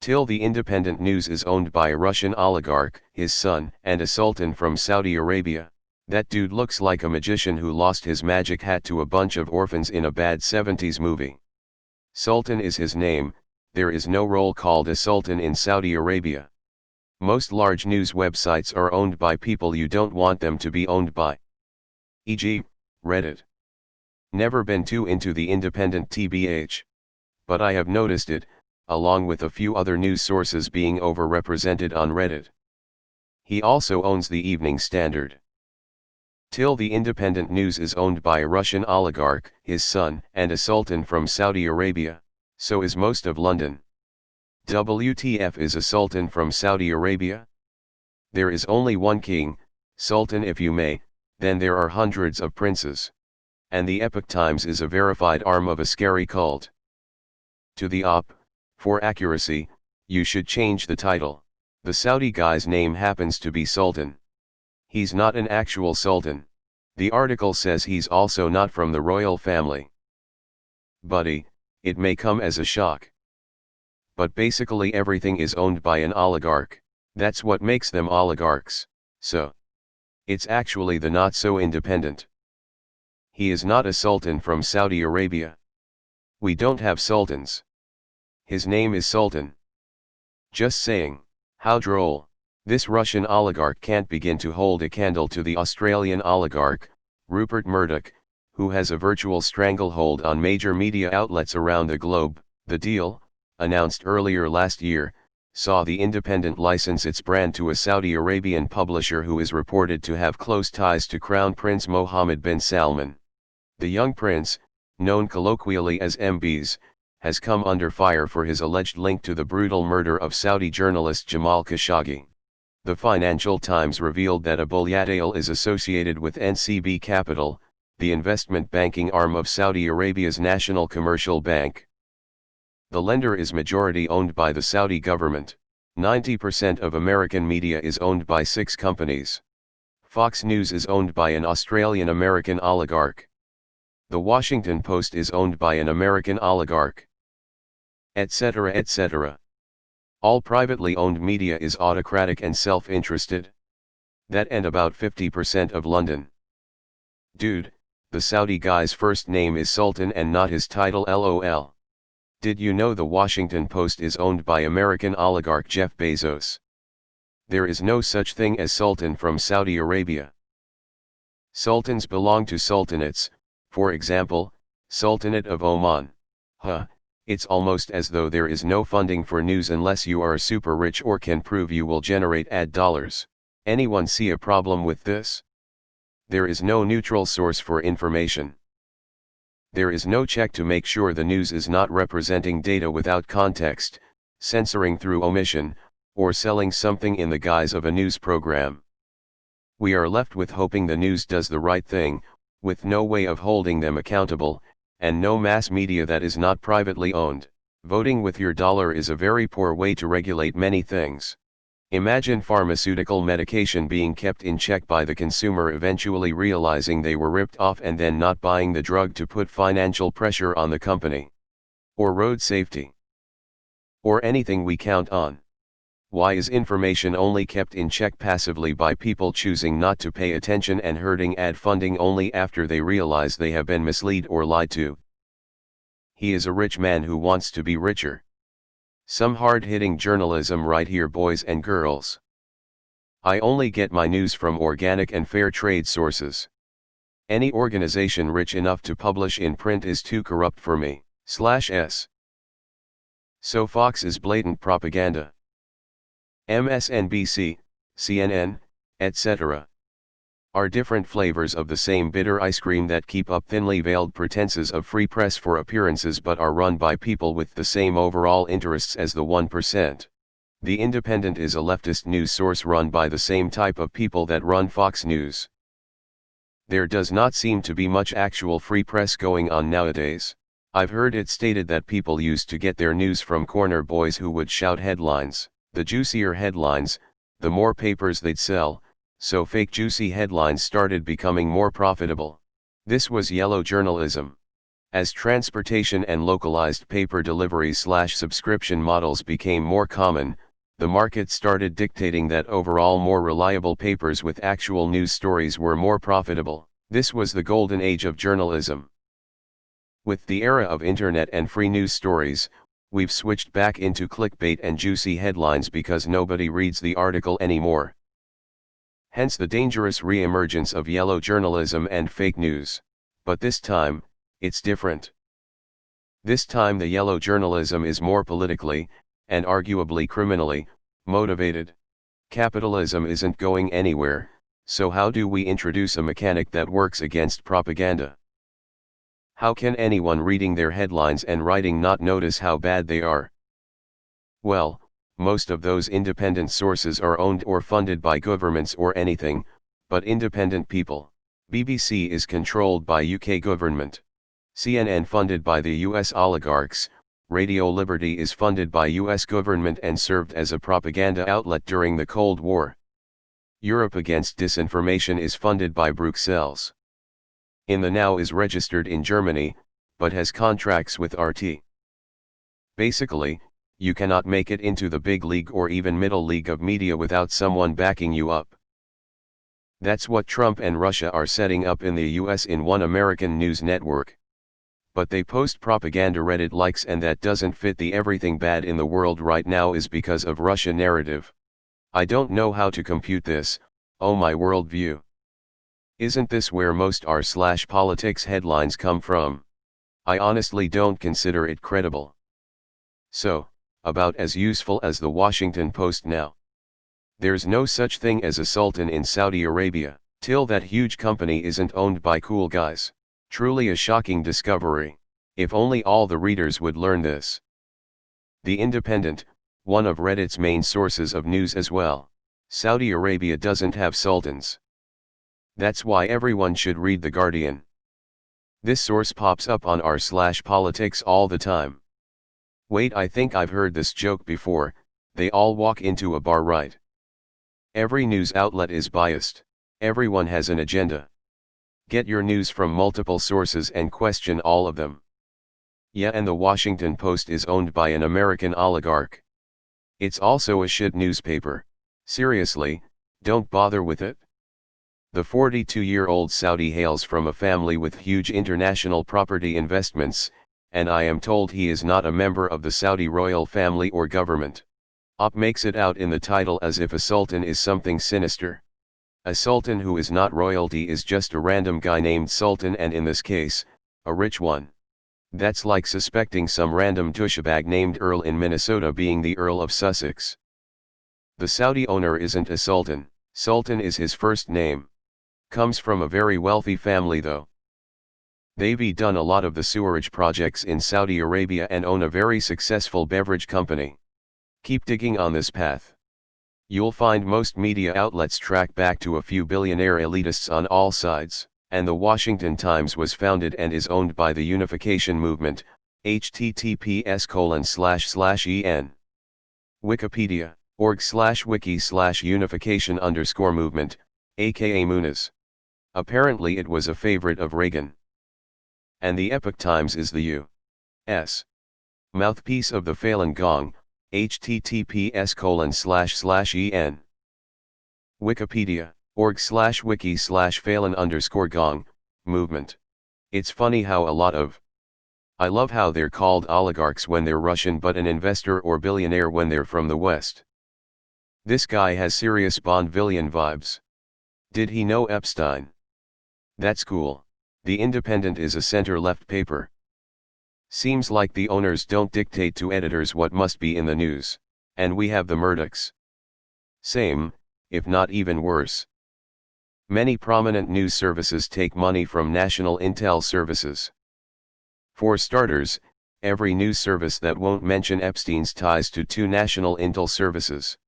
TIL The Independent news is owned by a Russian oligarch, his son, and a sultan from Saudi Arabia. That dude looks like a magician who lost his magic hat to a bunch of orphans in a bad 70s movie. Sultan is his name. There is no role called a sultan in Saudi Arabia. Most large news websites are owned by people you don't want them to be owned by. E.g., Reddit. Never been too into The Independent tbh. But I have noticed it, along with a few other news sources being overrepresented on Reddit. He also owns the Evening Standard. TIL The Independent news is owned by a Russian oligarch, his son, and a sultan from Saudi Arabia. So is most of London. WTF is a sultan from Saudi Arabia? There is only one king, sultan if you may, then there are hundreds of princes. And the Epoch Times is a verified arm of a scary cult. To the op, for accuracy, you should change the title. The Saudi guy's name happens to be Sultan. He's not an actual sultan. The article says he's also not from the royal family. Buddy, it may come as a shock. But basically everything is owned by an oligarch. That's what makes them oligarchs. So it's actually the not so independent. He is not a sultan from Saudi Arabia. We don't have sultans. His name is Sultan. Just saying. How droll. This Russian oligarch can't begin to hold a candle to the Australian oligarch, Rupert Murdoch, who has a virtual stranglehold on major media outlets around the globe. The deal, announced earlier last year, saw The Independent license its brand to a Saudi Arabian publisher who is reported to have close ties to Crown Prince Mohammed bin Salman. The young prince, known colloquially as MBs, has come under fire for his alleged link to the brutal murder of Saudi journalist Jamal Khashoggi. The Financial Times revealed that Aboulyadeil is associated with NCB Capital, the investment banking arm of Saudi Arabia's National Commercial Bank. The lender is majority owned by the Saudi government. 90% of American media is owned by 6 companies. Fox News is owned by an Australian-American oligarch. The Washington Post is owned by an American oligarch. Etc. etc. All privately owned media is autocratic and self-interested. That and about 50% of London. Dude, the Saudi guy's first name is Sultan and not his title LOL. Did you know the Washington Post is owned by American oligarch Jeff Bezos? There is no such thing as Sultan from Saudi Arabia. Sultans belong to sultanates, for example, Sultanate of Oman. It's almost as though there is no funding for news unless you are super rich or can prove you will generate ad dollars. Anyone see a problem with this? There is no neutral source for information. There is no check to make sure the news is not representing data without context, censoring through omission, or selling something in the guise of a news program. We are left with hoping the news does the right thing, with no way of holding them accountable, and no mass media that is not privately owned. Voting with your dollar is a very poor way to regulate many things. Imagine pharmaceutical medication being kept in check by the consumer eventually realizing they were ripped off and then not buying the drug to put financial pressure on the company. Or road safety. Or anything we count on. Why is information only kept in check passively by people choosing not to pay attention and herding ad funding only after they realize they have been misled or lied to? He is a rich man who wants to be richer. Some hard-hitting journalism right here, boys and girls. I only get my news from organic and fair trade sources. Any organization rich enough to publish in print is too corrupt for me. /s. So Fox is blatant propaganda. MSNBC, CNN, etc. are different flavors of the same bitter ice cream that keep up thinly veiled pretenses of free press for appearances but are run by people with the same overall interests as the 1%. The Independent is a leftist news source run by the same type of people that run Fox News. There does not seem to be much actual free press going on nowadays. I've heard it stated that people used to get their news from corner boys who would shout headlines. The juicier headlines, the more papers they'd sell, so fake juicy headlines started becoming more profitable. This was yellow journalism. As transportation and localized paper delivery/subscription models became more common, the market started dictating that overall more reliable papers with actual news stories were more profitable. This was the golden age of journalism. With the era of internet and free news stories, we've switched back into clickbait and juicy headlines because nobody reads the article anymore. Hence the dangerous re-emergence of yellow journalism and fake news. But this time, it's different. This time the yellow journalism is more politically, and arguably criminally, motivated. Capitalism isn't going anywhere, so how do we introduce a mechanic that works against propaganda? How can anyone reading their headlines and writing not notice how bad they are? Well, most of those independent sources are owned or funded by governments or anything, but independent people. BBC is controlled by UK government. CNN funded by the US oligarchs, Radio Liberty is funded by US government and served as a propaganda outlet during the Cold War. Europe Against Disinformation is funded by Bruxelles. In the Now is registered in Germany, but has contracts with RT. Basically, you cannot make it into the big league or even middle league of media without someone backing you up. That's what Trump and Russia are setting up in the US in one American news network. But they post propaganda Reddit likes, and that doesn't fit the everything bad in the world right now is because of Russia narrative. I don't know how to compute this, oh my worldview. Isn't this where most r/politics headlines come from? I honestly don't consider it credible. So, about as useful as the Washington Post now. There's no such thing as a sultan in Saudi Arabia, till that huge company isn't owned by cool guys. Truly a shocking discovery, if only all the readers would learn this. The Independent, one of Reddit's main sources of news as well. Saudi Arabia doesn't have sultans. That's why everyone should read The Guardian. This source pops up on r/politics all the time. Wait, I think I've heard this joke before, they all walk into a bar, right? Every news outlet is biased, everyone has an agenda. Get your news from multiple sources and question all of them. Yeah, and the Washington Post is owned by an American oligarch. It's also a shit newspaper. Seriously, don't bother with it. The 42-year-old Saudi hails from a family with huge international property investments, and I am told he is not a member of the Saudi royal family or government. Op makes it out in the title as if a sultan is something sinister. A sultan who is not royalty is just a random guy named Sultan, and in this case, a rich one. That's like suspecting some random douchebag named Earl in Minnesota being the Earl of Sussex. The Saudi owner isn't a sultan, Sultan is his first name. Comes from a very wealthy family though. They've done a lot of the sewerage projects in Saudi Arabia and own a very successful beverage company. Keep digging on this path. You'll find most media outlets track back to a few billionaire elitists on all sides, and the Washington Times was founded and is owned by the Unification Movement, https://en. Wikipedia, org/wiki/unification_movement, aka Munas. Apparently it was a favorite of Reagan. And the Epoch Times is the U.S. mouthpiece of the Falun Gong, https://en. Wikipedia, org/wiki/Falun_Gong, movement. It's funny how a lot of. I love how they're called oligarchs when they're Russian but an investor or billionaire when they're from the West. This guy has serious Bond villain vibes. Did he know Epstein? That's cool. The Independent is a center-left paper. Seems like the owners don't dictate to editors what must be in the news, and we have the Murdochs. Same, if not even worse. Many prominent news services take money from national intel services. For starters, every news service that won't mention Epstein's ties to two national intel services